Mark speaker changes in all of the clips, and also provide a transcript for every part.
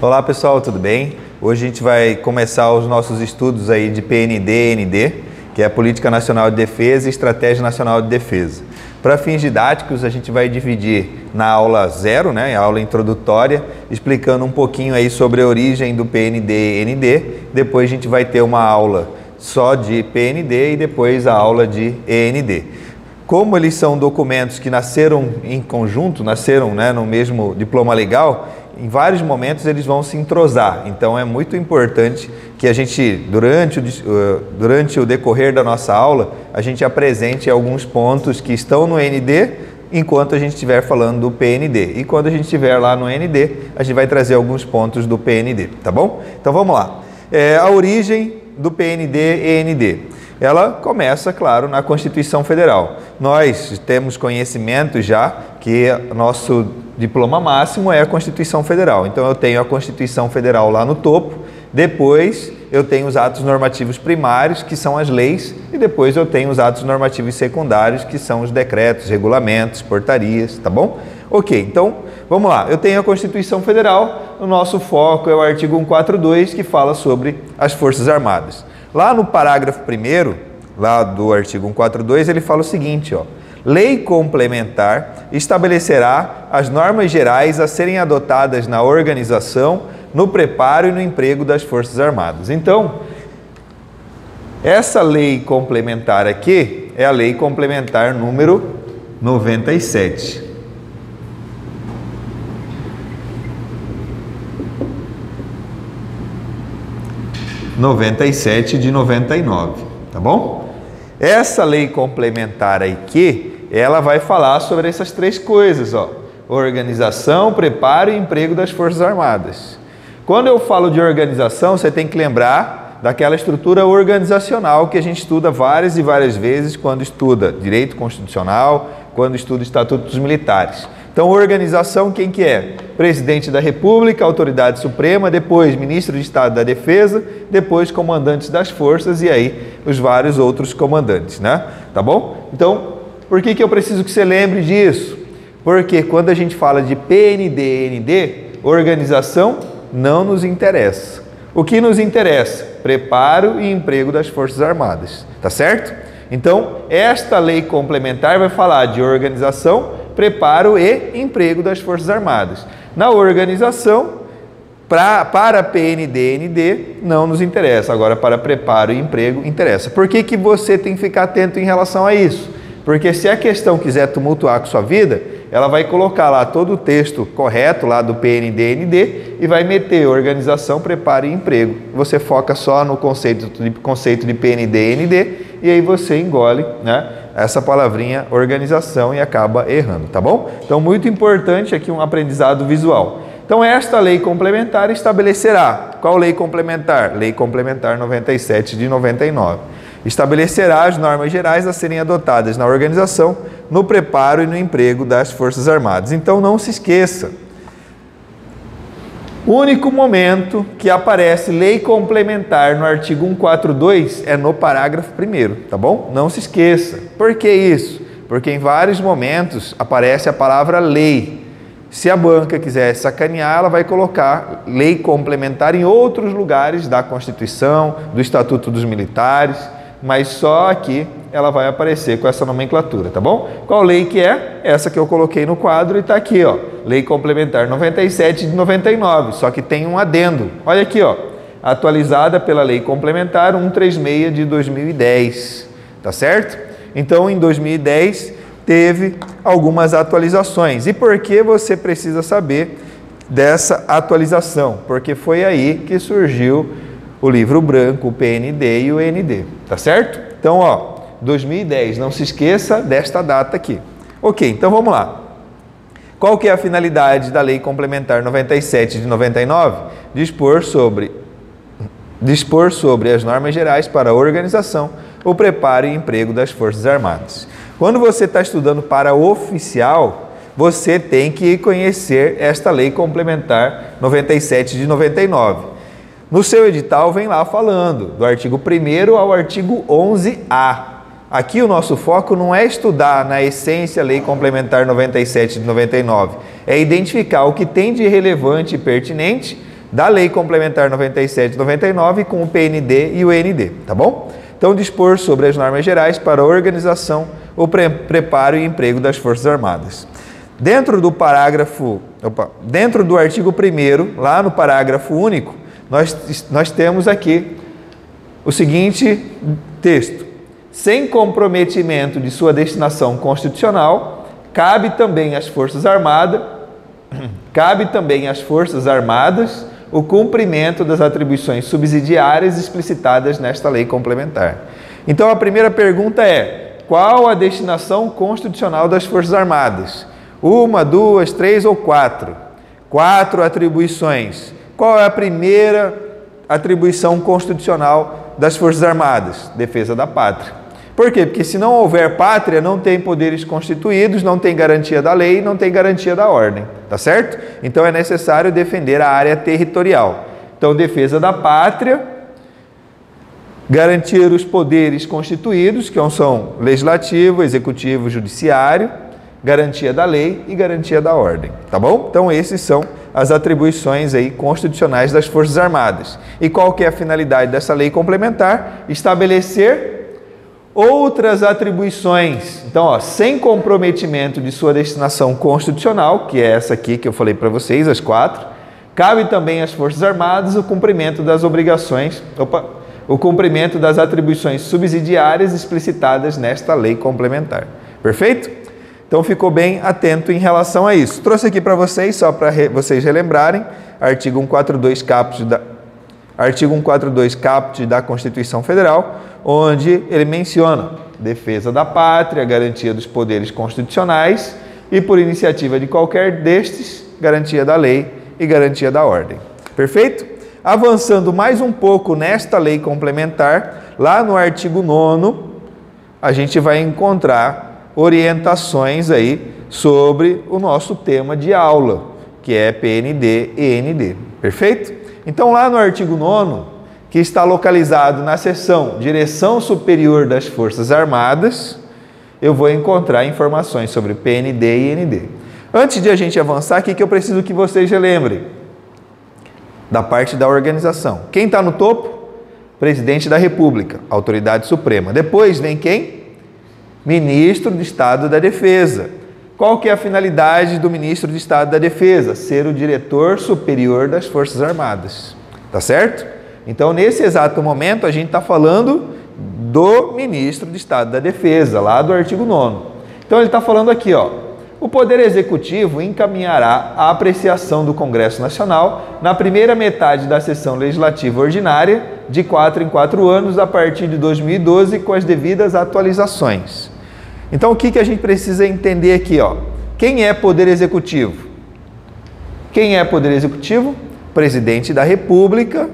Speaker 1: Olá pessoal, tudo bem? Hoje a gente vai começar os nossos estudos aí de PND e ND, que é a Política Nacional de Defesa e Estratégia Nacional de Defesa. Para fins didáticos, a gente vai dividir na aula 0, né, a aula introdutória, explicando um pouquinho aí sobre a origem do PND e ND. Depois a gente vai ter uma aula só de PND e depois a aula de END. Como eles são documentos que nasceram em conjunto, nasceram, né, no mesmo diploma legal, em vários momentos eles vão se entrosar. Então é muito importante que a gente, durante o decorrer da nossa aula, a gente apresente alguns pontos que estão no ND, enquanto a gente estiver falando do PND. E quando a gente estiver lá no ND, a gente vai trazer alguns pontos do PND, tá bom? Então vamos lá. A origem do PND e ND. Ela começa, claro, na Constituição Federal. Nós temos conhecimento já que nosso diploma máximo é a Constituição Federal. Então eu tenho a Constituição Federal lá no topo, depois eu tenho os atos normativos primários, que são as leis, e depois eu tenho os atos normativos secundários, que são os decretos, regulamentos, portarias, tá bom? Ok, então vamos lá. Eu tenho a Constituição Federal, o nosso foco é o artigo 142, que fala sobre as Forças Armadas. Lá no parágrafo 1º, lá do artigo 142, ele fala o seguinte, ó: lei complementar estabelecerá as normas gerais a serem adotadas na organização, no preparo e no emprego das Forças Armadas. Então, essa lei complementar aqui é a lei complementar número 97. de 99, tá bom? Essa lei complementar aqui, ela vai falar sobre essas três coisas, ó: organização, preparo e emprego das Forças Armadas. Quando eu falo de organização, você tem que lembrar daquela estrutura organizacional que a gente estuda várias e várias vezes quando estuda direito constitucional, quando estuda Estatuto dos Militares. Então, organização, quem que é? Presidente da República, Autoridade Suprema, depois Ministro de Estado da Defesa, depois comandantes das forças e aí os vários outros comandantes, né? Tá bom? Então, por que eu preciso que você lembre disso? Porque quando a gente fala de PND e ND, organização não nos interessa. O que nos interessa? Preparo e emprego das Forças Armadas, tá certo? Então, esta lei complementar vai falar de organização, preparo e emprego das Forças Armadas. Na organização, para PND e ND, não nos interessa. Agora, para preparo e emprego, interessa. Por que você tem que ficar atento em relação a isso? Porque se a questão quiser tumultuar com sua vida, ela vai colocar lá todo o texto correto lá do PND e ND e vai meter organização, preparo e emprego. Você foca só no conceito de PND e ND e aí você engole, né, essa palavrinha organização e acaba errando, tá bom? Então, muito importante aqui um aprendizado visual. Então, esta lei complementar estabelecerá. Qual lei complementar? Lei complementar 97 de 99. Estabelecerá as normas gerais a serem adotadas na organização, no preparo e no emprego das Forças Armadas. Então, não se esqueça. O único momento que aparece lei complementar no artigo 142 é no parágrafo 1º, tá bom? Não se esqueça. Por que isso? Porque em vários momentos aparece a palavra lei. Se a banca quiser sacanear, ela vai colocar lei complementar em outros lugares da Constituição, do Estatuto dos Militares, mas só aqui ela vai aparecer com essa nomenclatura, tá bom? Qual lei que é? Essa que eu coloquei no quadro e está aqui, ó. Lei Complementar 97 de 99, só que tem um adendo. Olha aqui, ó. Atualizada pela Lei Complementar 136 de 2010, tá certo? Então, em 2010, teve algumas atualizações. E por que você precisa saber dessa atualização? Porque foi aí que surgiu o livro branco, o PND e o ND, tá certo? Então, ó, 2010, não se esqueça desta data aqui. Ok, então vamos lá. Qual que é a finalidade da Lei Complementar 97 de 99? Dispor sobre as normas gerais para a organização, o preparo e emprego das Forças Armadas. Quando você está estudando para oficial, você tem que conhecer esta Lei Complementar 97 de 99. No seu edital vem lá falando do artigo 1º ao artigo 11A. Aqui o nosso foco não é estudar na essência a Lei Complementar 97 de 99, é identificar o que tem de relevante e pertinente da Lei Complementar 97 e 99 com o PND e o END, tá bom? Então, dispor sobre as normas gerais para a organização, o preparo e emprego das Forças Armadas. Dentro do artigo 1º, lá no parágrafo único, nós temos aqui o seguinte texto: sem comprometimento de sua destinação constitucional, cabe também às Forças Armadas o cumprimento das atribuições subsidiárias explicitadas nesta lei complementar. Então, a primeira pergunta é: qual a destinação constitucional das Forças Armadas? 1, 2, 3 ou 4? 4 atribuições. Qual é a primeira atribuição constitucional das Forças Armadas? Defesa da pátria. Por quê? Porque se não houver pátria, não tem poderes constituídos, não tem garantia da lei, não tem garantia da ordem, tá certo? Então é necessário defender a área territorial. Então, defesa da pátria, garantir os poderes constituídos, que são legislativo, executivo, judiciário, garantia da lei e garantia da ordem, tá bom? Então, esses são as atribuições aí constitucionais das Forças Armadas. E qual que é a finalidade dessa lei complementar? Estabelecer outras atribuições. Então, sem comprometimento de sua destinação constitucional, que é essa aqui que eu falei para vocês, as 4, cabe também às Forças Armadas o cumprimento das obrigações, o cumprimento das atribuições subsidiárias explicitadas nesta lei complementar. Perfeito? Então, ficou bem atento em relação a isso. Trouxe aqui para vocês, só para vocês relembrarem, artigo 142 caput da Constituição Federal, onde ele menciona defesa da pátria, garantia dos poderes constitucionais e, por iniciativa de qualquer destes, garantia da lei e garantia da ordem. Perfeito? Avançando mais um pouco nesta lei complementar, lá no artigo 9º, a gente vai encontrar orientações aí sobre o nosso tema de aula, que é PND e END. Perfeito? Então, lá no artigo 9º, que está localizado na seção Direção Superior das Forças Armadas, eu vou encontrar informações sobre PND e END. Antes de a gente avançar, o que eu preciso que vocês relembrem? Da parte da organização. Quem está no topo? Presidente da República, autoridade suprema. Depois vem quem? Ministro de Estado da Defesa. Qual que é a finalidade do Ministro de Estado da Defesa? Ser o diretor superior das Forças Armadas. Tá certo? Então, nesse exato momento, a gente está falando do Ministro de Estado da Defesa, lá do artigo 9º. Então, ele está falando aqui, ó: o Poder Executivo encaminhará a apreciação do Congresso Nacional na primeira metade da sessão legislativa ordinária, de 4 em 4 anos, a partir de 2012, com as devidas atualizações. Então, o que a gente precisa entender aqui, ó? Quem é Poder Executivo? Quem é Poder Executivo? Presidente da República,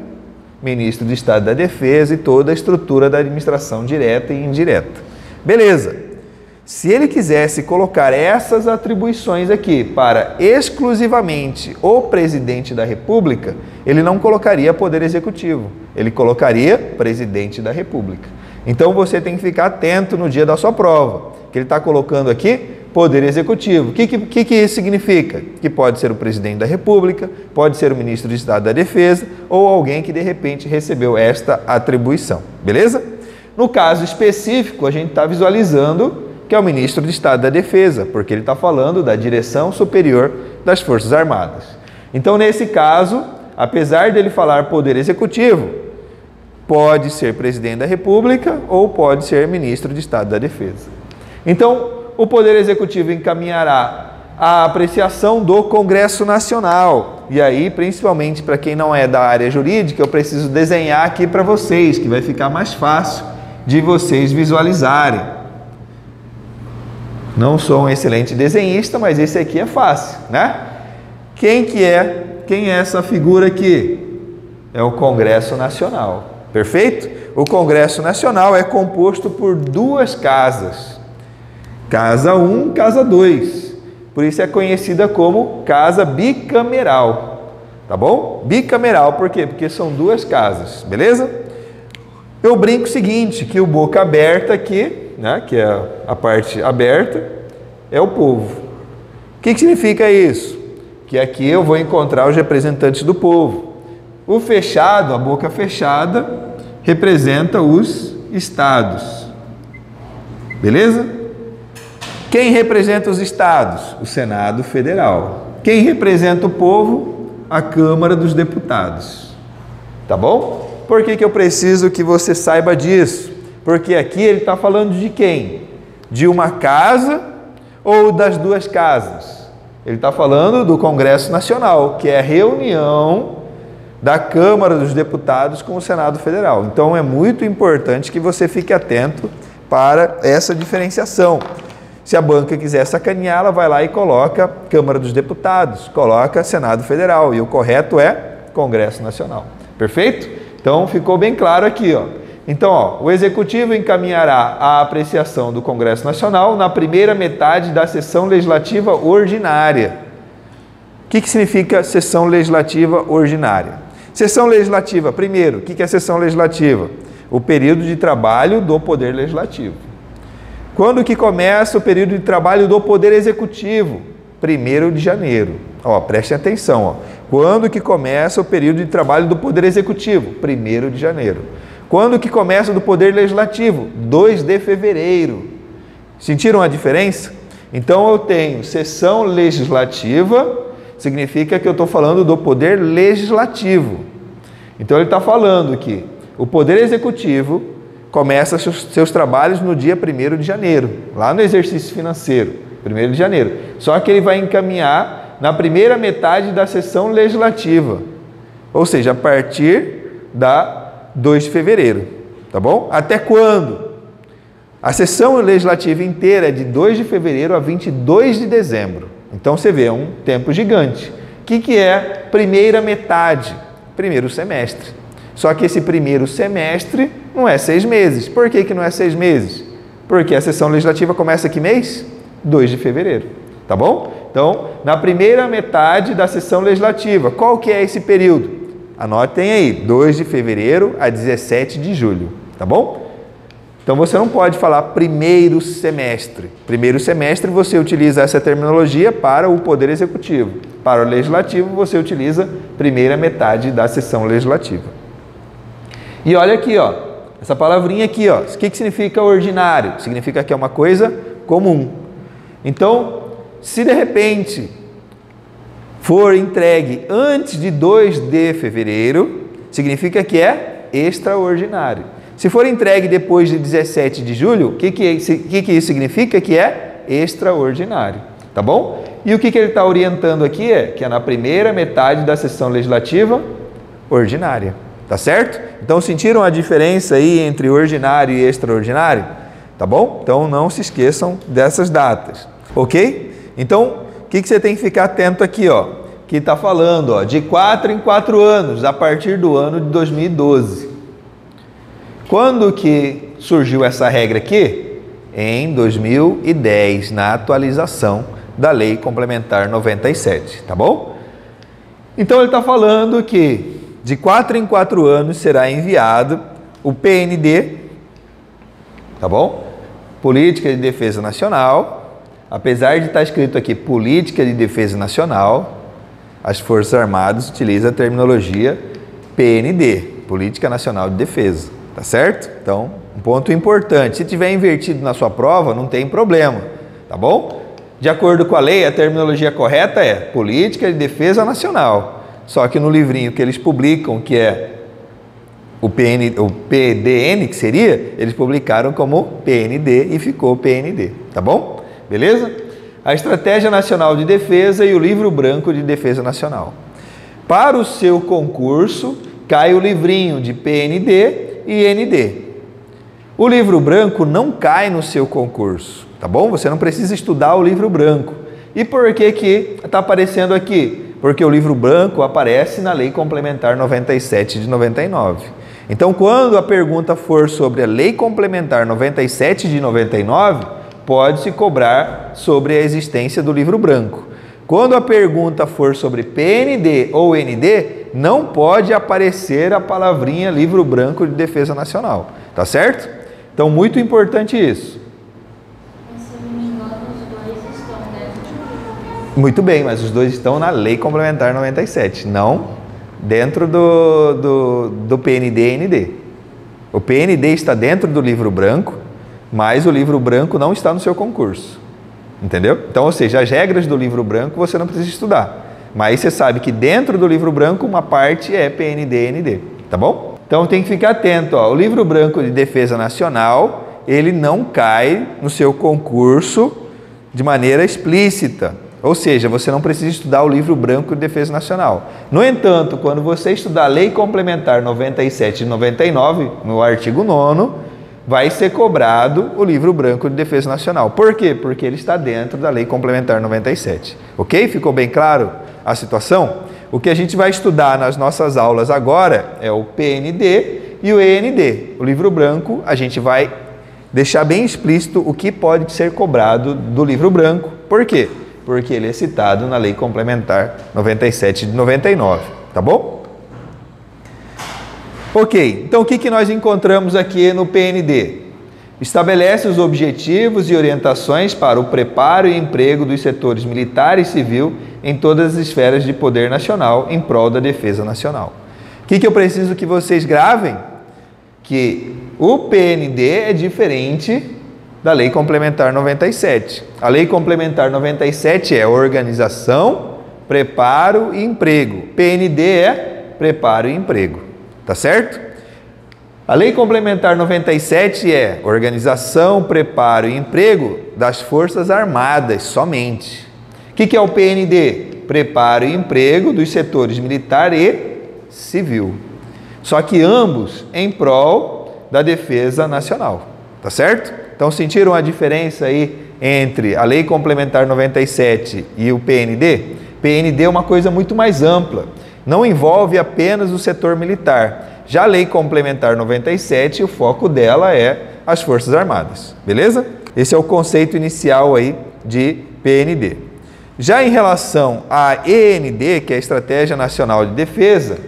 Speaker 1: Ministro de Estado da Defesa e toda a estrutura da administração direta e indireta. Beleza. Se ele quisesse colocar essas atribuições aqui para exclusivamente o Presidente da República, ele não colocaria Poder Executivo, ele colocaria Presidente da República. Então, você tem que ficar atento no dia da sua prova, que ele está colocando aqui Poder Executivo. O que isso significa? Que pode ser o Presidente da República, pode ser o Ministro de Estado da Defesa ou alguém que de repente recebeu esta atribuição. Beleza? No caso específico, a gente está visualizando que é o Ministro de Estado da Defesa, porque ele está falando da Direção Superior das Forças Armadas. Então, nesse caso, apesar dele falar Poder Executivo, pode ser Presidente da República ou pode ser Ministro de Estado da Defesa. Então, o Poder Executivo encaminhará a apreciação do Congresso Nacional. E aí, principalmente para quem não é da área jurídica, eu preciso desenhar aqui para vocês, que vai ficar mais fácil de vocês visualizarem. Não sou um excelente desenhista, mas esse aqui é fácil, né? Quem é essa figura aqui? É o Congresso Nacional. Perfeito? O Congresso Nacional é composto por 2 casas. Casa 1, Casa 2. Por isso é conhecida como Casa Bicameral. Tá bom? Bicameral, por quê? Porque são 2 casas, beleza? Eu brinco o seguinte, que o boca aberta aqui, né, que é a parte aberta, é o povo. O que significa isso? Que aqui eu vou encontrar os representantes do povo. O fechado, a boca fechada, representa os estados. Beleza? Quem representa os estados? O Senado Federal. Quem representa o povo? A Câmara dos Deputados. Tá bom? Por que eu preciso que você saiba disso? Porque aqui ele está falando de quem? De uma casa ou das duas casas? Ele está falando do Congresso Nacional, que é a reunião da Câmara dos Deputados com o Senado Federal. Então é muito importante que você fique atento para essa diferenciação. Se a banca quiser sacanear, ela vai lá e coloca Câmara dos Deputados, coloca Senado Federal, e o correto é Congresso Nacional. Perfeito? Então ficou bem claro aqui, ó. Então, ó, o Executivo encaminhará a apreciação do Congresso Nacional na primeira metade da sessão legislativa ordinária. O que significa sessão legislativa ordinária? Sessão legislativa, primeiro, o que é sessão legislativa? O período de trabalho do Poder Legislativo. Quando que começa o período de trabalho do Poder Executivo? 1º de janeiro. Ó, prestem atenção, ó. Quando que começa o período de trabalho do Poder Executivo? 1º de janeiro. Quando que começa do Poder Legislativo? 2 de fevereiro. Sentiram a diferença? Então eu tenho sessão legislativa, significa que eu estou falando do Poder Legislativo. Então ele está falando que o Poder Executivo começa seus trabalhos no dia 1º de janeiro, lá no exercício financeiro, 1º de janeiro. Só que ele vai encaminhar na primeira metade da sessão legislativa, ou seja, a partir da 2 de fevereiro, tá bom? Até quando? A sessão legislativa inteira é de 2 de fevereiro a 22 de dezembro. Então você vê, é um tempo gigante. O que é primeira metade? Primeiro semestre. Só que esse primeiro semestre não é 6 meses. Por que não é 6 meses? Porque a sessão legislativa começa que mês? 2 de fevereiro. Tá bom? Então, na primeira metade da sessão legislativa, qual que é esse período? Anotem aí, 2 de fevereiro a 17 de julho. Tá bom? Então você não pode falar primeiro semestre. Primeiro semestre você utiliza essa terminologia para o Poder Executivo. Para o Legislativo você utiliza primeira metade da sessão legislativa. E olha aqui, ó, essa palavrinha aqui, ó, o que significa ordinário? Significa que é uma coisa comum. Então, se de repente for entregue antes de 2 de fevereiro, significa que é extraordinário. Se for entregue depois de 17 de julho, o que isso significa? Que é extraordinário, tá bom? E o que ele está orientando aqui é que é na primeira metade da sessão legislativa ordinária, tá certo? Então sentiram a diferença aí entre ordinário e extraordinário? Tá bom? Então não se esqueçam dessas datas, ok? Então o que você tem que ficar atento aqui, ó? Que está falando, ó, de 4 em 4 anos, a partir do ano de 2012. Quando que surgiu essa regra aqui? Em 2010, na atualização da Lei Complementar 97, tá bom? Então ele está falando que de 4 em 4 anos será enviado o PND, tá bom? Política de Defesa Nacional. Apesar de estar escrito aqui Política de Defesa Nacional, as Forças Armadas utilizam a terminologia PND, Política Nacional de Defesa. Tá certo? Então, um ponto importante. Se tiver invertido na sua prova, não tem problema. Tá bom? De acordo com a lei, a terminologia correta é Política de Defesa Nacional. Só que no livrinho que eles publicam, que é o PDN, que seria, eles publicaram como PND e ficou PND. Tá bom? Beleza? A Estratégia Nacional de Defesa e o Livro Branco de Defesa Nacional. Para o seu concurso, cai o livrinho de PND e ND. O livro branco não cai no seu concurso, tá bom? Você não precisa estudar o livro branco. E por que que está aparecendo aqui? Porque o livro branco aparece na Lei Complementar 97 de 99. Então, quando a pergunta for sobre a Lei Complementar 97 de 99, pode-se cobrar sobre a existência do livro branco. Quando a pergunta for sobre PND ou ND, não pode aparecer a palavrinha Livro Branco de Defesa Nacional, tá certo? Então, muito importante isso.
Speaker 2: Mas, se eu não me engano, os dois estão dentro.
Speaker 1: Muito bem, mas os dois estão na Lei Complementar 97, não dentro do PND e ND. O PND está dentro do livro branco, mas o livro branco não está no seu concurso. Entendeu? Então, ou seja, as regras do livro branco você não precisa estudar. Mas você sabe que dentro do livro branco uma parte é PND e ND. Tá bom? Então tem que ficar atento. Ó. O livro branco de defesa nacional, ele não cai no seu concurso de maneira explícita. Ou seja, você não precisa estudar o livro branco de defesa nacional. No entanto, quando você estudar a Lei Complementar 97 e 99, no artigo 9º, vai ser cobrado o livro branco de defesa nacional. Por quê? Porque ele está dentro da Lei Complementar 97. Ok? Ficou bem claro a situação? O que a gente vai estudar nas nossas aulas agora é o PND e o END. O livro branco, a gente vai deixar bem explícito o que pode ser cobrado do livro branco. Por quê? Porque ele é citado na Lei Complementar 97 de 99, tá bom? Ok, então o que nós encontramos aqui no PND? Estabelece os objetivos e orientações para o preparo e emprego dos setores militar e civil em todas as esferas de poder nacional em prol da defesa nacional. O que eu preciso que vocês gravem? Que o PND é diferente da Lei Complementar 97. A Lei Complementar 97 é organização, preparo e emprego. PND é preparo e emprego. Tá certo? A Lei Complementar 97 é organização, preparo e emprego das Forças Armadas somente. O que é o PND? Preparo e emprego dos setores militar e civil. Só que ambos em prol da defesa nacional. Tá certo? Então, sentiram a diferença aí entre a Lei Complementar 97 e o PND? PND é uma coisa muito mais ampla, não envolve apenas o setor militar. Já a Lei Complementar 97, o foco dela é as Forças Armadas, beleza? Esse é o conceito inicial aí de PND. Já em relação à END, que é a Estratégia Nacional de Defesa,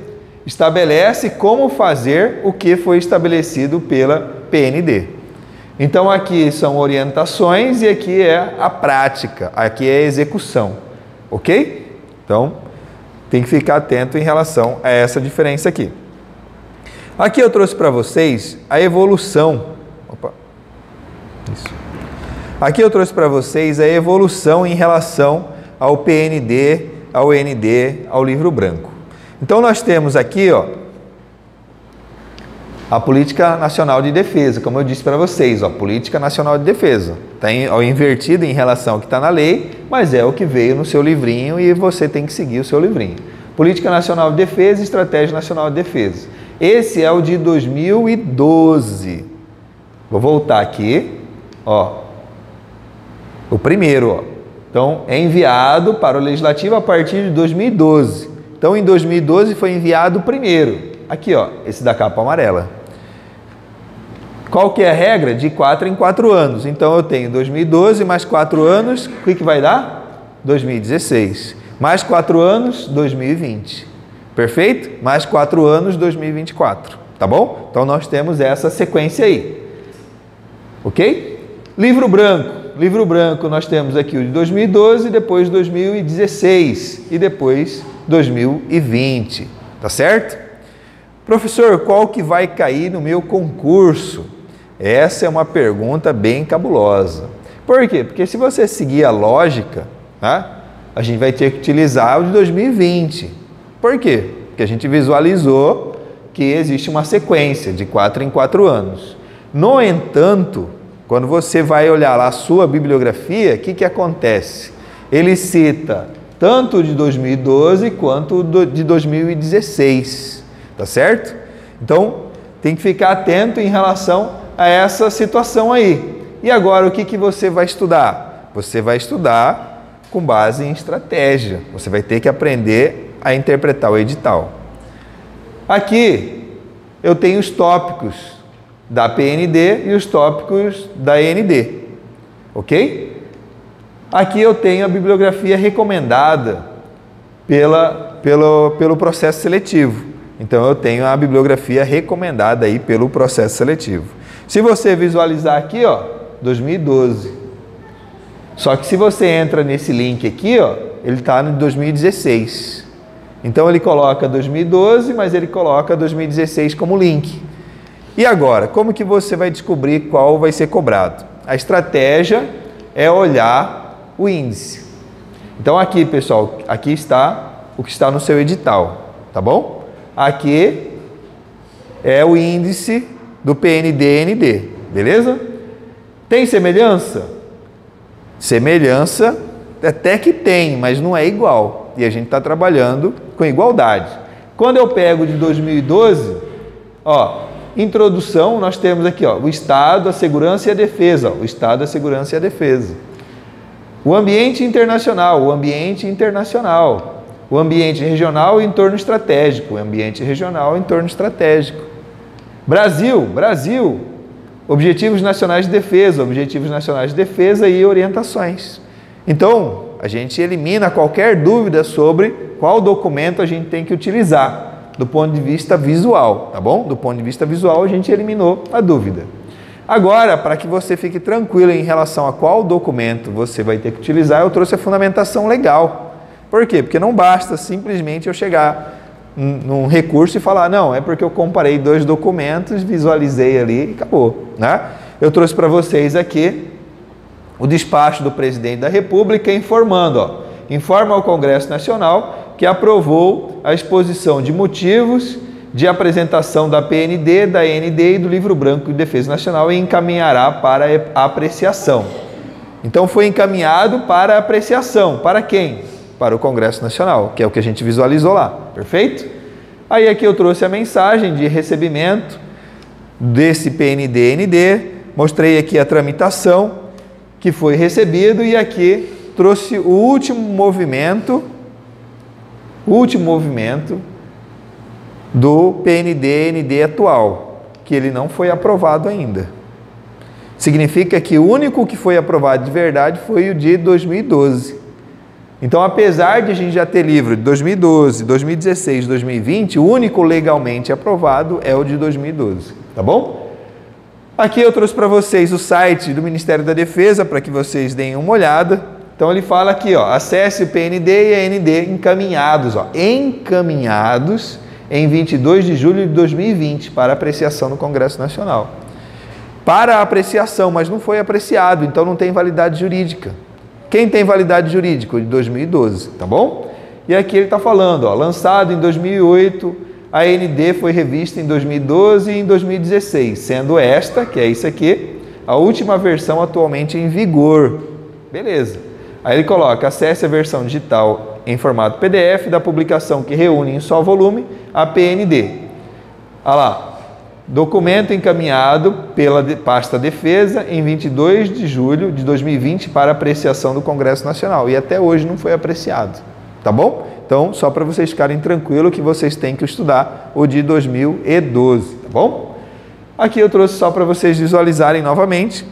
Speaker 1: estabelece como fazer o que foi estabelecido pela PND. Então aqui são orientações e aqui é a prática, aqui é a execução, ok? Então tem que ficar atento em relação a essa diferença aqui. Aqui eu trouxe para vocês a evolução. Opa, isso. Aqui eu trouxe para vocês a evolução em relação ao PND, ao ND, ao livro branco. Então nós temos aqui, ó, a Política Nacional de Defesa, como eu disse para vocês, ó, Política Nacional de Defesa. Está invertido em relação ao que está na lei, mas é o que veio no seu livrinho e você tem que seguir o seu livrinho. Política Nacional de Defesa e Estratégia Nacional de Defesa. Esse é o de 2012. Vou voltar aqui, ó. O primeiro, ó. Então, é enviado para o Legislativo a partir de 2012. Então, em 2012 foi enviado o primeiro. Aqui, ó, esse da capa amarela. Qual que é a regra? De 4 em 4 anos. Então, eu tenho 2012 mais 4 anos, o que vai dar? 2016. Mais 4 anos, 2020. Perfeito? Mais 4 anos, 2024. Tá bom? Então, nós temos essa sequência aí. Ok? Livro branco. Livro branco, nós temos aqui o de 2012, depois 2016 e depois 2020. Tá certo? Professor, qual que vai cair no meu concurso? Essa é uma pergunta bem cabulosa. Por quê? Porque se você seguir a lógica, tá? A gente vai ter que utilizar o de 2020. Por quê? Porque a gente visualizou que existe uma sequência de 4 em 4 anos. No entanto, quando você vai olhar lá a sua bibliografia, o que acontece? Ele cita tanto o de 2012 quanto o de 2016. Tá certo? Então, tem que ficar atento em relação a essa situação aí. E agora, o que você vai estudar? Você vai estudar com base em estratégia. Você vai ter que aprender a interpretar o edital. Aqui, eu tenho os tópicos da PND e os tópicos da END. Ok? Aqui eu tenho a bibliografia recomendada pelo processo seletivo. Então, eu tenho a bibliografia recomendada aí pelo processo seletivo. Se você visualizar aqui, ó, 2012. Só que se você entra nesse link aqui, ó, ele está no 2016. Então ele coloca 2012, mas ele coloca 2016 como link. E agora, como que você vai descobrir qual vai ser cobrado? A estratégia é olhar o índice. Então aqui, pessoal, aqui está o que está no seu edital, tá bom? Aqui é o índice do PND-ND, beleza? Tem semelhança? Semelhança até que tem, mas não é igual. E a gente está trabalhando com igualdade. Quando eu pego de 2012, ó, introdução, nós temos aqui, ó, o Estado, a segurança e a defesa. Ó, o Estado, a segurança e a defesa. O ambiente internacional, o ambiente internacional. O ambiente regional e entorno estratégico. O ambiente regional e entorno estratégico. Brasil, objetivos nacionais de defesa e orientações. Então, a gente elimina qualquer dúvida sobre qual documento a gente tem que utilizar do ponto de vista visual, tá bom? Do ponto de vista visual, a gente eliminou a dúvida. Agora, para que você fique tranquilo em relação a qual documento você vai ter que utilizar, eu trouxe a fundamentação legal. Por quê? Porque não basta simplesmente eu chegar num recurso e falar, não, é porque eu comparei dois documentos, visualizei ali e acabou, né? Eu trouxe para vocês aqui o despacho do presidente da República informando, ó, informa ao Congresso Nacional que aprovou a exposição de motivos de apresentação da PND, da ND e do Livro Branco de Defesa Nacional e encaminhará para a apreciação. Então foi encaminhado para apreciação. Para quem? Para o Congresso Nacional, que é o que a gente visualizou lá. Perfeito? Aí aqui eu trouxe a mensagem de recebimento desse PND-ND, mostrei aqui a tramitação que foi recebido e aqui trouxe o último movimento do PND-ND atual, que ele não foi aprovado ainda. Significa que o único que foi aprovado de verdade foi o de 2012. Então, apesar de a gente já ter livro de 2012, 2016, 2020, o único legalmente aprovado é o de 2012, tá bom? Aqui eu trouxe para vocês o site do Ministério da Defesa, para que vocês deem uma olhada. Então ele fala aqui, ó, acesse o PND e a ND encaminhados, ó, encaminhados em 22 de julho de 2020 para apreciação no Congresso Nacional. Para apreciação, mas não foi apreciado, então não tem validade jurídica. Quem tem validade jurídica? O de 2012, tá bom? E aqui ele está falando, ó, lançado em 2008, a ND foi revista em 2012 e em 2016, sendo esta, que é isso aqui, a última versão atualmente em vigor. Beleza. Aí ele coloca, acesse a versão digital em formato PDF da publicação que reúne em só volume a PND. Olha lá, documento encaminhado pela pasta Defesa em 22 de julho de 2020 para apreciação do Congresso Nacional. E até hoje não foi apreciado, tá bom? Então, só para vocês ficarem tranquilos que vocês têm que estudar o de 2012, tá bom? Aqui eu trouxe só para vocês visualizarem novamente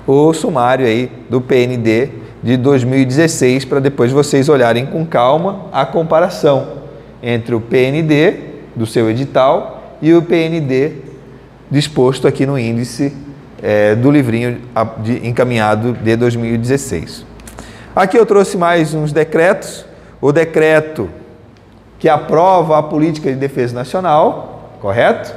Speaker 1: o sumário aí do PND de 2016, para depois vocês olharem com calma a comparação entre o PND do seu edital e o PND disposto aqui no índice do livrinho encaminhado de 2016. Aqui eu trouxe mais uns decretos. O decreto que aprova a política de defesa nacional, correto?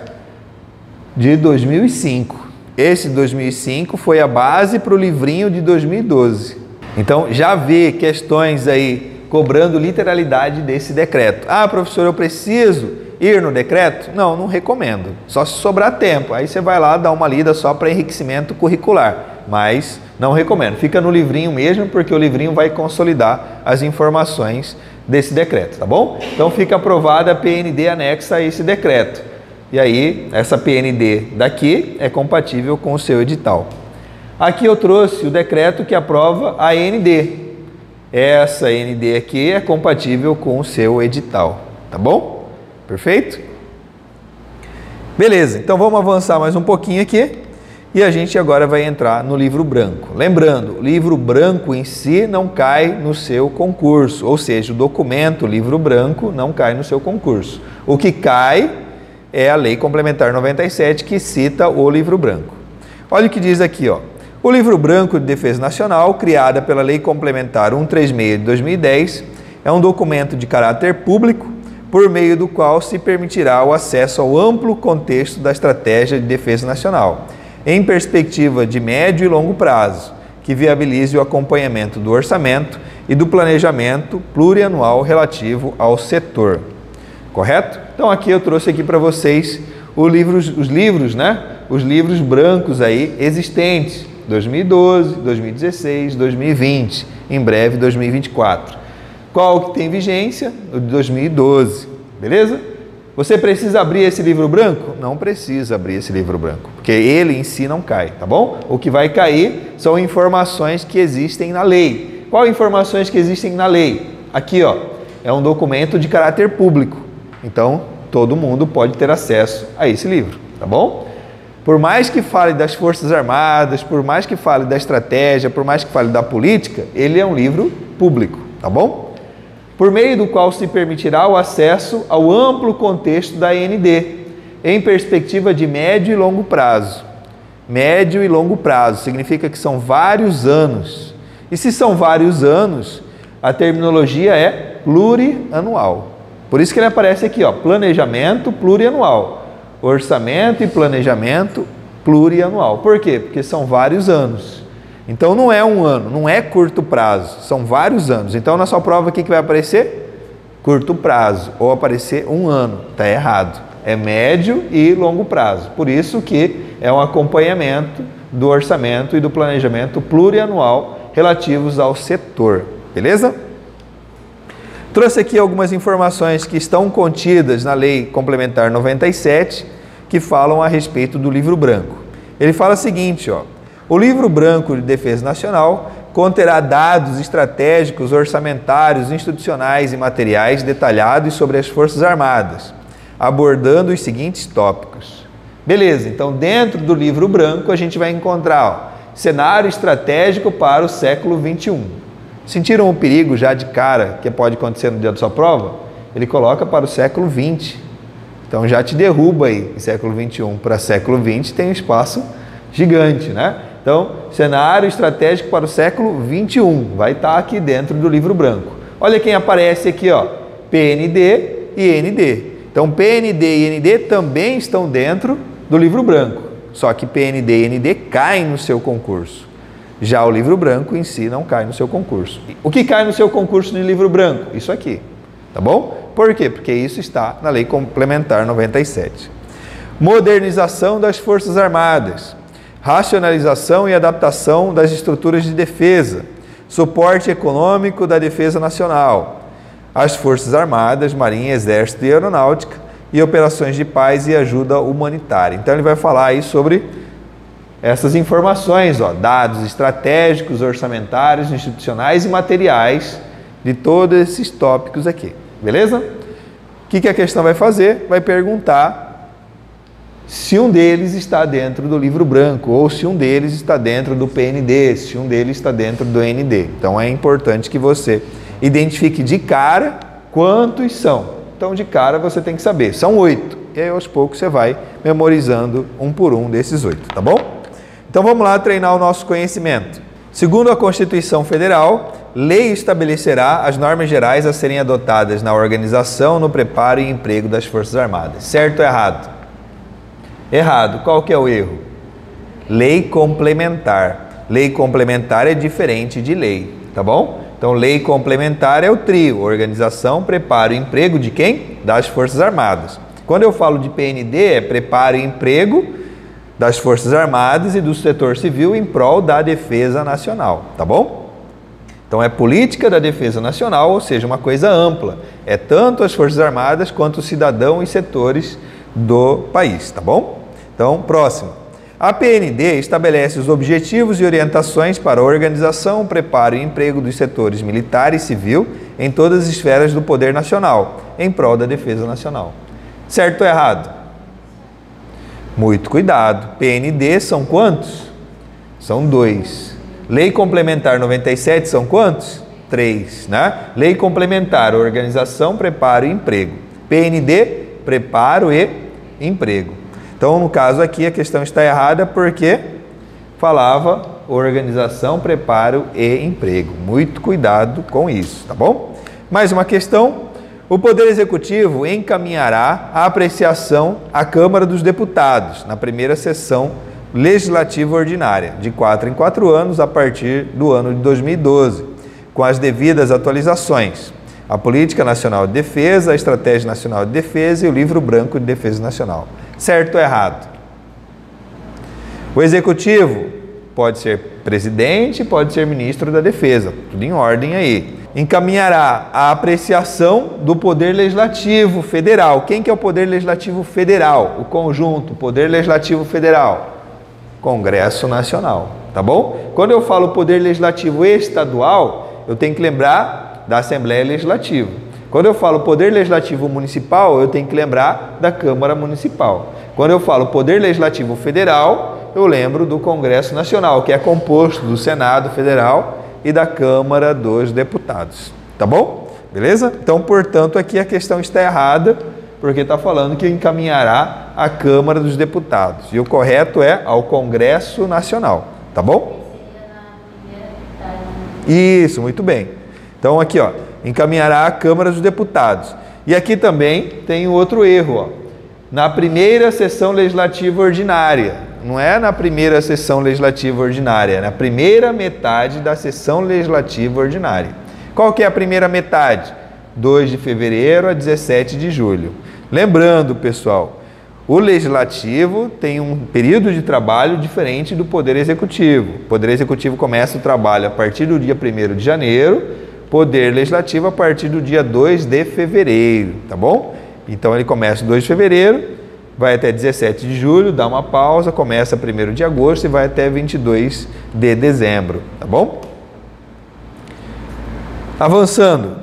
Speaker 1: De 2005. Esse 2005 foi a base para o livrinho de 2012. Então, já vi questões aí cobrando literalidade desse decreto. Ah, professor, eu preciso ir no decreto? Não, não recomendo. Só se sobrar tempo. Aí você vai lá dar uma lida só para enriquecimento curricular. Mas não recomendo. Fica no livrinho mesmo, porque o livrinho vai consolidar as informações desse decreto, tá bom? Então fica aprovada a PND anexa a esse decreto. E aí, essa PND daqui é compatível com o seu edital. Aqui eu trouxe o decreto que aprova a ND. Essa ND aqui é compatível com o seu edital, tá bom? Perfeito? Beleza, então vamos avançar mais um pouquinho aqui. E a gente agora vai entrar no livro branco. Lembrando, o livro branco em si não cai no seu concurso, ou seja, o documento, o livro branco, não cai no seu concurso. O que cai é a Lei Complementar 97, que cita o livro branco. Olha o que diz aqui, ó. O livro branco de Defesa Nacional, criada pela Lei Complementar 136 de 2010, É um documento de caráter público, por meio do qual se permitirá o acesso ao amplo contexto da Estratégia de Defesa Nacional, em perspectiva de médio e longo prazo, que viabilize o acompanhamento do orçamento e do planejamento plurianual relativo ao setor. Correto? Então aqui eu trouxe aqui para vocês os livros brancos aí existentes, 2012, 2016, 2020, em breve 2024. Qual que tem vigência? O de 2012, beleza? Você precisa abrir esse livro branco? Não precisa abrir esse livro branco, porque ele em si não cai, tá bom? O que vai cair são informações que existem na lei. Qual informações que existem na lei? Aqui, ó, é um documento de caráter público, então todo mundo pode ter acesso a esse livro, tá bom? Por mais que fale das Forças Armadas, por mais que fale da estratégia, por mais que fale da política, ele é um livro público, tá bom? Por meio do qual se permitirá o acesso ao amplo contexto da AND, em perspectiva de médio e longo prazo. Médio e longo prazo significa que são vários anos. E se são vários anos, a terminologia é plurianual. Por isso que ele aparece aqui, ó, planejamento plurianual. Orçamento e planejamento plurianual. Por quê? Porque são vários anos. Então não é um ano, não é curto prazo, são vários anos. Então na sua prova o que vai aparecer? Curto prazo, ou aparecer um ano, está errado. É médio e longo prazo. Por isso que é um acompanhamento do orçamento e do planejamento plurianual relativos ao setor, beleza? Trouxe aqui algumas informações que estão contidas na Lei Complementar 97, que falam a respeito do livro branco. Ele fala o seguinte, ó. O Livro Branco de Defesa Nacional conterá dados estratégicos, orçamentários, institucionais e materiais detalhados sobre as Forças Armadas, abordando os seguintes tópicos. Beleza, então dentro do Livro Branco a gente vai encontrar cenário estratégico para o século XXI. Sentiram o perigo já de cara que pode acontecer no dia da sua prova? Ele coloca para o século XX. Então já te derruba aí, em século XXI para século XX tem um espaço gigante, né? Então, cenário estratégico para o século XXI, vai estar aqui dentro do livro branco. Olha quem aparece aqui, ó, PND e ND. Então, PND e ND também estão dentro do livro branco, só que PND e ND caem no seu concurso. Já o livro branco em si não cai no seu concurso. O que cai no seu concurso de livro branco? Isso aqui, tá bom? Por quê? Porque isso está na Lei Complementar 97. Modernização das Forças Armadas. Racionalização e adaptação das estruturas de defesa, suporte econômico da defesa nacional, as Forças Armadas, Marinha, Exército e Aeronáutica e operações de paz e ajuda humanitária. Então ele vai falar aí sobre essas informações, ó, dados estratégicos, orçamentários, institucionais e materiais de todos esses tópicos aqui, beleza? O que a questão vai fazer? Vai perguntar se um deles está dentro do livro branco, ou se um deles está dentro do PND, se um deles está dentro do ND. Então é importante que você identifique de cara quantos são. Então de cara você tem que saber, são 8. E aí aos poucos você vai memorizando um por um desses 8, tá bom? Então vamos lá treinar o nosso conhecimento. Segundo a Constituição Federal, lei estabelecerá as normas gerais a serem adotadas na organização, no preparo e emprego das Forças Armadas. Certo ou errado? Errado. Qual que é o erro? Lei complementar. Lei complementar é diferente de lei, tá bom? Então, lei complementar é o trio, organização, preparo e emprego de quem? Das Forças Armadas. Quando eu falo de PND, é preparo e emprego das Forças Armadas e do setor civil em prol da defesa nacional, tá bom? Então, é política da defesa nacional, ou seja, uma coisa ampla. É tanto as Forças Armadas quanto o cidadão e setores do país, tá bom? Então, próximo. A PND estabelece os objetivos e orientações para a organização, preparo e emprego dos setores militar e civil em todas as esferas do poder nacional, em prol da defesa nacional. Certo ou errado? Muito cuidado. PND são quantos? São 2. Lei Complementar 97 são quantos? 3, né? Lei Complementar, organização, preparo e emprego. PND, preparo e emprego. Então, no caso aqui, a questão está errada porque organização, preparo e emprego. Muito cuidado com isso, tá bom? Mais uma questão. O Poder Executivo encaminhará a apreciação à Câmara dos Deputados na primeira sessão legislativa ordinária, de 4 em 4 anos, a partir do ano de 2012, com as devidas atualizações. A Política Nacional de Defesa, a Estratégia Nacional de Defesa e o Livro Branco de Defesa Nacional. Certo ou errado? O Executivo pode ser presidente, pode ser ministro da Defesa, tudo em ordem aí. Encaminhará a apreciação do Poder Legislativo Federal. Quem que é o Poder Legislativo Federal? O conjunto, Poder Legislativo Federal. Congresso Nacional, tá bom? Quando eu falo Poder Legislativo Estadual, eu tenho que lembrar da Assembleia Legislativa. Quando eu falo Poder Legislativo Municipal, eu tenho que lembrar da Câmara Municipal. Quando eu falo Poder Legislativo Federal, eu lembro do Congresso Nacional, que é composto do Senado Federal e da Câmara dos Deputados, tá bom? Beleza? Então, portanto, aqui a questão está errada, porque está falando que encaminhará à Câmara dos Deputados. E o correto é ao Congresso Nacional, tá bom? Isso, muito bem. Então, aqui, ó, encaminhará à Câmara dos Deputados. E aqui também tem outro erro, ó. Na primeira sessão legislativa ordinária. Não é na primeira sessão legislativa ordinária, é na primeira metade da sessão legislativa ordinária. Qual que é a primeira metade? 2 de fevereiro a 17 de julho. Lembrando, pessoal, o Legislativo tem um período de trabalho diferente do Poder Executivo. O Poder Executivo começa o trabalho a partir do dia 1º de janeiro, Poder Legislativo a partir do dia 2 de fevereiro, tá bom? Então ele começa 2 de fevereiro, vai até 17 de julho, dá uma pausa, começa 1º de agosto e vai até 22 de dezembro, tá bom? Avançando,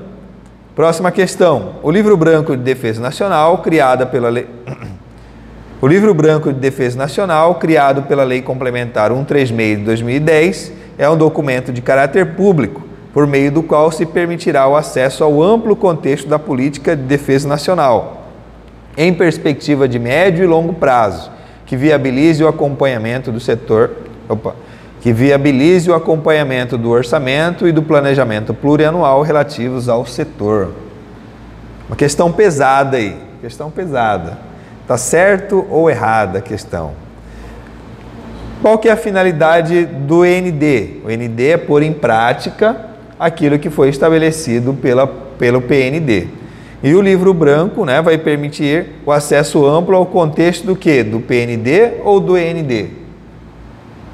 Speaker 1: próxima questão. O Livro Branco de Defesa Nacional, criado pela Lei Complementar 136 de 2010, é um documento de caráter público, por meio do qual se permitirá o acesso ao amplo contexto da política de defesa nacional, em perspectiva de médio e longo prazo, que viabilize o acompanhamento do setor, do orçamento e do planejamento plurianual relativos ao setor. Uma questão pesada aí, questão pesada. Tá certo ou errada a questão? Qual que é a finalidade do END? O END é pôr em prática aquilo que foi estabelecido pelo PND. E o livro branco, né, vai permitir o acesso amplo ao contexto do quê? Do PND ou do END?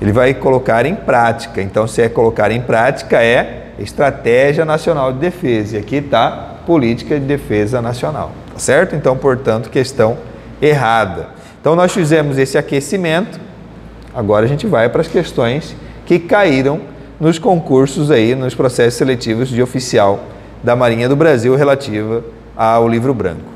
Speaker 1: Ele vai colocar em prática. Então, se é colocar em prática, é Estratégia Nacional de Defesa. E aqui está Política de Defesa Nacional. Tá certo? Então, portanto, questão errada. Então, nós fizemos esse aquecimento. Agora a gente vai para as questões que caíram nos concursos aí, nos processos seletivos de oficial da Marinha do Brasil relativa ao Livro Branco.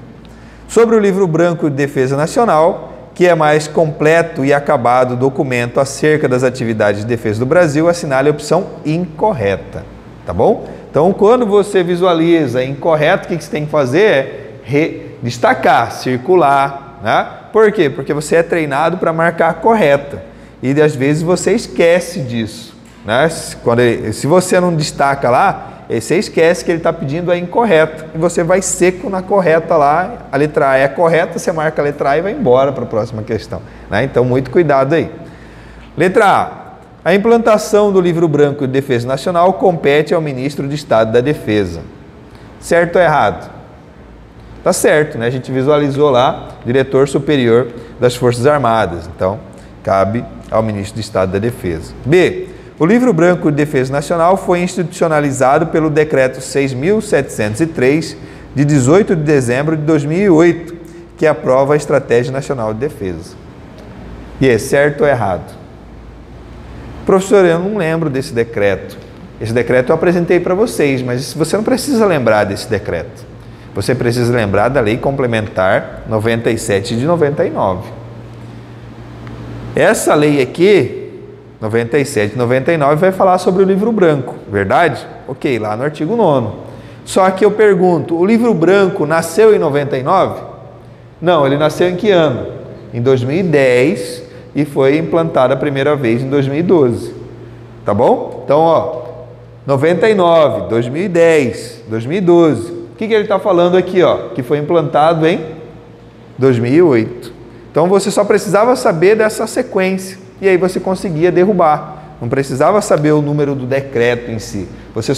Speaker 1: Sobre o Livro Branco de Defesa Nacional, que é mais completo e acabado documento acerca das atividades de defesa do Brasil, assinale a opção incorreta, tá bom? Então, quando você visualiza incorreto, o que você tem que fazer é destacar, circular, né? Por quê? Porque você é treinado para marcar a correta e às vezes você esquece disso, né? Se você não destaca lá, você esquece que ele está pedindo a incorreta e você vai seco na correta lá, a letra A é correta, você marca a letra A e vai embora para a próxima questão, né? Então, muito cuidado aí. Letra A. A implantação do Livro Branco de Defesa Nacional compete ao Ministro de Estado da Defesa. Certo ou errado? Tá certo, né? A gente visualizou lá, Diretor Superior das Forças Armadas. Então, cabe ao Ministro de Estado da Defesa. B. O Livro Branco de Defesa Nacional foi institucionalizado pelo Decreto 6.703, de 18 de dezembro de 2008, que aprova a Estratégia Nacional de Defesa. E é certo ou errado? Professor, eu não lembro desse decreto. Esse decreto eu apresentei para vocês, mas você não precisa lembrar desse decreto. Você precisa lembrar da Lei Complementar 97 de 99. Essa lei aqui, 97 e 99, vai falar sobre o Livro Branco, verdade? Ok, lá no artigo 9º. Só que eu pergunto, o Livro Branco nasceu em 99? Não, ele nasceu em que ano? Em 2010 e foi implantado a primeira vez em 2012. Tá bom? Então, ó, 99, 2010, 2012. O que ele está falando aqui, ó? Que foi implantado em 2008. Então você só precisava saber dessa sequência e aí você conseguia derrubar. Não precisava saber o número do decreto em si. Você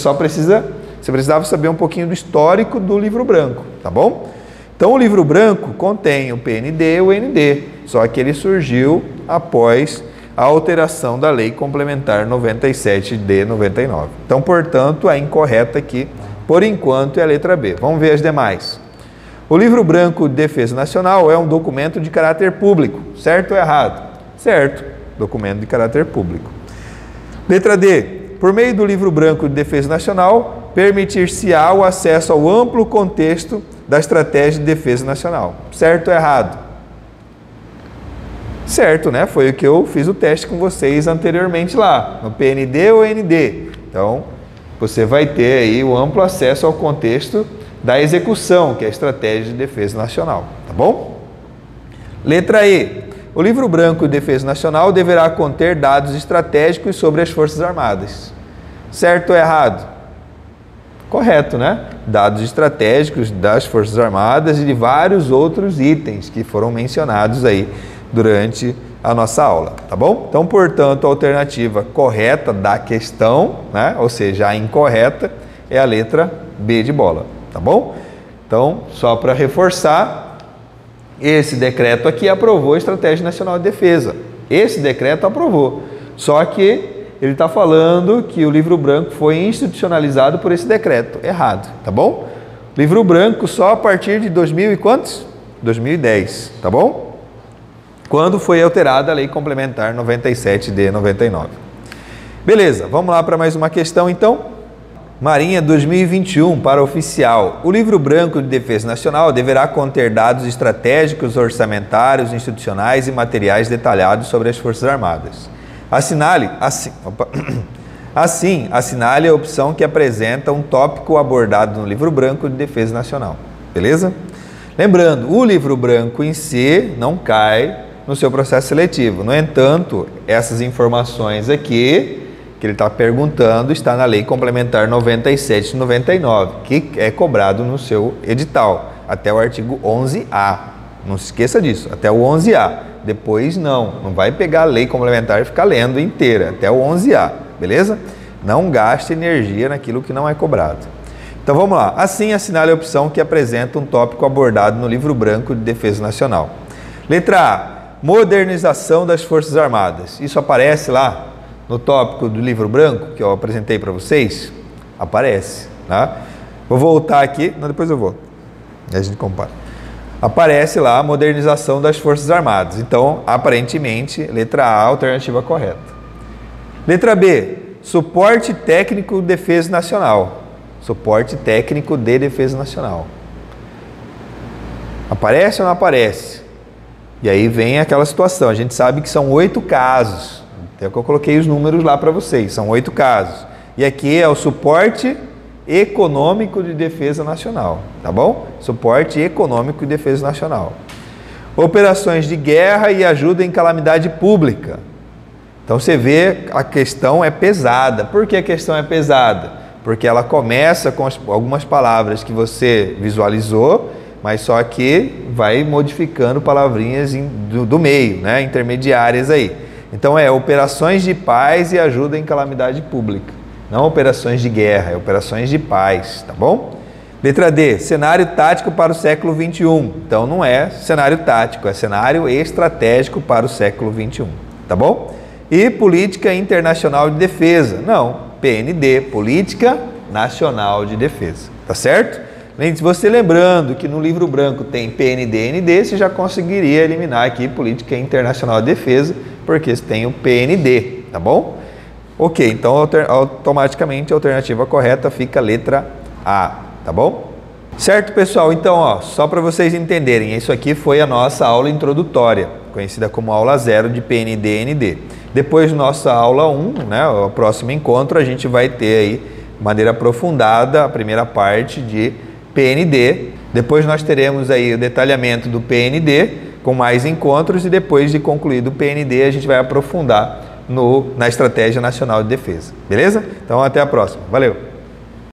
Speaker 1: precisava saber um pouquinho do histórico do livro branco, tá bom? Então o livro branco contém o PND e o ND, só que ele surgiu após a alteração da Lei Complementar 97 de 99. Então, portanto, a incorreta aqui, por enquanto, é a letra B. Vamos ver as demais. O livro branco de Defesa Nacional é um documento de caráter público, certo ou errado? Certo, documento de caráter público. Letra D. Por meio do livro branco de Defesa Nacional, permitir-se-á o acesso ao amplo contexto da estratégia de defesa nacional. Certo ou errado? Certo, né? Foi o que eu fiz o teste com vocês anteriormente lá, no PND ou ND. Então, você vai ter aí o amplo acesso ao contexto da execução, que é a estratégia de defesa nacional, tá bom? Letra E. O livro branco de defesa nacional deverá conter dados estratégicos sobre as Forças Armadas. Certo ou errado? Correto, né? Dados estratégicos das Forças Armadas e de vários outros itens que foram mencionados aí durante a nossa aula, tá bom? Então, portanto, a alternativa correta da questão, né? Ou seja, a incorreta, é a letra B de bola, tá bom? Então, só para reforçar, esse decreto aqui aprovou a Estratégia Nacional de Defesa. Esse decreto aprovou, só que ele está falando que o livro branco foi institucionalizado por esse decreto. Errado, tá bom? Livro branco só a partir de 2000 e quantos? 2010, tá bom? Quando foi alterada a Lei Complementar 97 de 99. Beleza, vamos lá para mais uma questão então. Marinha 2021 para oficial. O livro branco de Defesa Nacional deverá conter dados estratégicos, orçamentários, institucionais e materiais detalhados sobre as Forças Armadas. Assinale a opção que apresenta um tópico abordado no livro branco de Defesa Nacional. Beleza? Lembrando, o livro branco em si não cai no seu processo seletivo. No entanto, essas informações aqui que ele está perguntando está na Lei Complementar 97 de 99, que é cobrado no seu edital, até o artigo 11A. Não se esqueça disso, até o 11A. Depois não vai pegar a Lei Complementar e ficar lendo inteira, até o 11A, beleza? Não gaste energia naquilo que não é cobrado. Então vamos lá. Assim, assinale a opção que apresenta um tópico abordado no livro branco de Defesa Nacional. Letra A. Modernização das Forças Armadas. Isso aparece lá no tópico do livro branco que eu apresentei para vocês? Aparece, tá? Vou voltar aqui, não, depois eu volto. E a gente compara. Aparece lá a modernização das Forças Armadas. Então, aparentemente, letra A, alternativa correta. Letra B. Suporte técnico de defesa nacional. Suporte técnico de defesa nacional. Aparece ou não aparece? E aí vem aquela situação. A gente sabe que são 8 casos. Até que eu coloquei os números lá para vocês. São 8 casos. E aqui é o suporte econômico de defesa nacional, tá bom? Suporte econômico de defesa nacional. Operações de guerra e ajuda em calamidade pública. Então você vê, a questão é pesada. Por que a questão é pesada? Porque ela começa com algumas palavras que você visualizou, mas só que vai modificando palavrinhas do meio, né? Intermediárias aí. Então é operações de paz e ajuda em calamidade pública. Não operações de guerra, é operações de paz, tá bom? Letra D, cenário tático para o século XXI. Então não é cenário tático, é cenário estratégico para o século XXI, tá bom? E política internacional de defesa. Não, PND, Política Nacional de Defesa, tá certo? Você lembrando que no livro branco tem PND e ND, você já conseguiria eliminar aqui Política Internacional de Defesa, porque você tem o PND, tá bom? Ok, então automaticamente a alternativa correta fica a letra A, tá bom? Certo, pessoal? Então, ó, só para vocês entenderem, isso aqui foi a nossa aula introdutória, conhecida como aula 0 de PND e ND. Depois da nossa aula 1, né, o próximo encontro, a gente vai ter aí, de maneira aprofundada, a primeira parte de PND. Depois nós teremos aí o detalhamento do PND, com mais encontros, e depois de concluído o PND, a gente vai aprofundar na Estratégia Nacional de Defesa. Beleza? Então, até a próxima. Valeu!